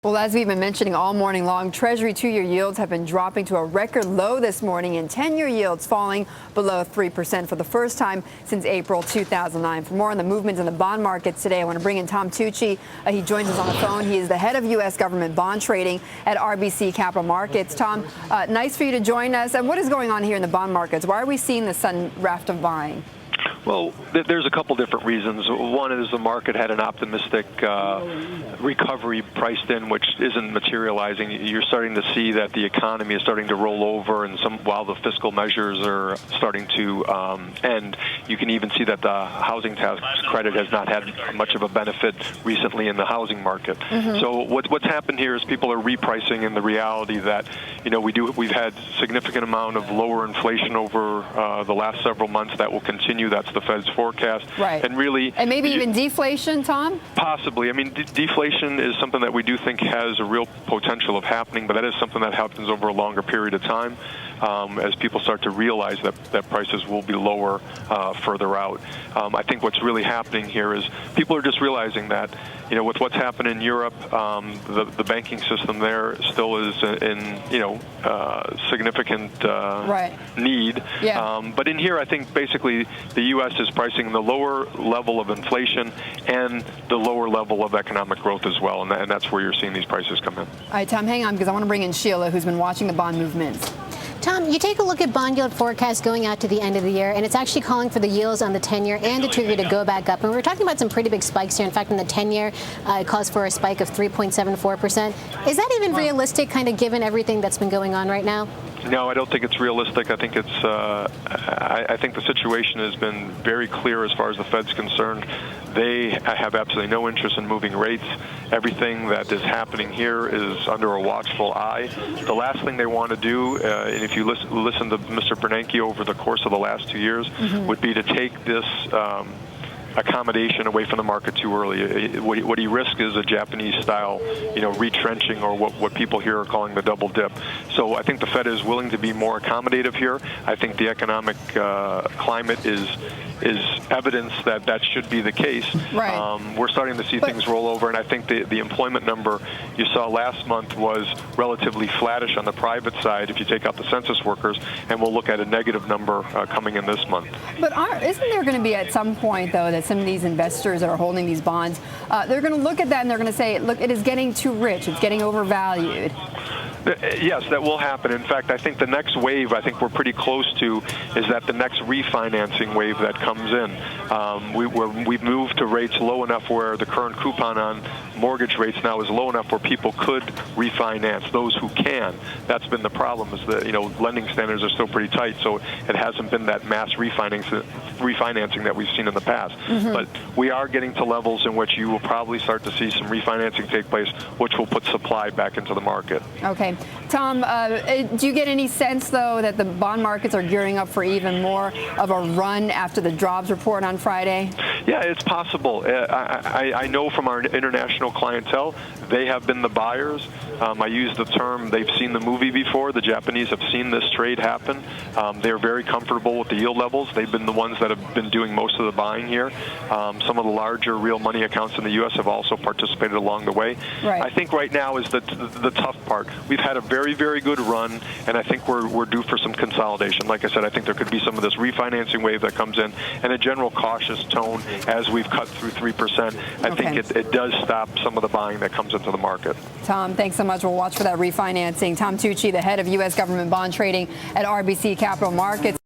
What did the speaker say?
Well, as we've been mentioning all morning long, Treasury two-year yields have been dropping to a record low this morning, and 10-year yields falling below 3% for the first time since April 2009. For more on the movements in the bond markets today, I want to bring in Tom Tucci. He joins us on the phone. He is the head of U.S. government bond trading at RBC Capital Markets. Tom, nice for you to join us. And what is going on here in the bond markets? Why are we seeing the sudden raft of buying? Well, there's a couple different reasons. One is the market had an optimistic recovery priced in, which isn't materializing. You're starting to see that the economy is starting to roll over, and while the fiscal measures are starting to end, you can even see that the housing tax credit has not had much of a benefit recently in the housing market. So what's happened here is people are repricing in the reality that we've had significant amount of lower inflation over the last several months that will continue. That's the Fed's forecast. Right. And really... And maybe even deflation, Tom? Possibly. I mean, deflation is something that we do think has a real potential of happening, but that is something that happens over a longer period of time as people start to realize that prices will be lower further out. I think what's really happening here is people are just realizing that, with what's happened in Europe, the banking system there still is in, significant need. Yeah. But in here, I think basically the U.S. is pricing the lower level of inflation and the lower level of economic growth as well, and that's where you're seeing these prices come in. All right, Tom, hang on, because I want to bring in Sheila, who's been watching the bond movements. Tom, you take a look at bond yield forecasts going out to the end of the year, and it's actually calling for the yields on the 10-year and the 2-year to go back up. And we're talking about some pretty big spikes here. In fact, in the 10-year, it calls for a spike of 3.74%. Is that even realistic, kind of given everything that's been going on right now? No, I don't think it's realistic. I think it's. I think the situation has been very clear as far as the Fed's concerned. They have absolutely no interest in moving rates. Everything that is happening here is under a watchful eye. The last thing they want to do, and if you listen to Mr. Bernanke over the course of the last 2 years, would be to take this accommodation away from the market too early. What he risks is a Japanese-style, retrenching, or what people here are calling the double dip. So I think the Fed is willing to be more accommodative here. I think the economic climate is evidence that should be the case. Right. We're starting to see things roll over, and I think the employment number you saw last month was relatively flattish on the private side if you take out the census workers, and we'll look at a negative number coming in this month. But isn't there going to be at some point, though, that some of these investors that are holding these bonds, they're going to look at that and they're going to say, look, it is getting too rich, it's getting overvalued? Yes, that will happen. In fact, I think the next wave, I think we're pretty close to, is that the next refinancing wave that comes in. We've moved to rates low enough where the current coupon on mortgage rates now is low enough where people could refinance, those who can. That's been the problem, is that lending standards are still pretty tight, so it hasn't been that mass refinancing that we've seen in the past. But we are getting to levels in which you will probably start to see some refinancing take place, which will put supply back into the market. Okay. Tom, do you get any sense, though, that the bond markets are gearing up for even more of a run after the jobs report on Friday? Yeah, it's possible. I know from our international clientele, they have been the buyers. I use the term, they've seen the movie before. The Japanese have seen this trade happen. They're very comfortable with the yield levels. They've been the ones that have been doing most of the buying here. Some of the larger real money accounts in the U.S. have also participated along the way. Right. I think right now is the tough part. We've had a very, very good run, and I think we're due for some consolidation. Like I said, I think there could be some of this refinancing wave that comes in, and a general cautious tone as we've cut through 3%. I think it does stop some of the buying that comes into the market. Tom, thanks so much. We'll watch for that refinancing. Tom Tucci, the head of U.S. government bond trading at RBC Capital Markets.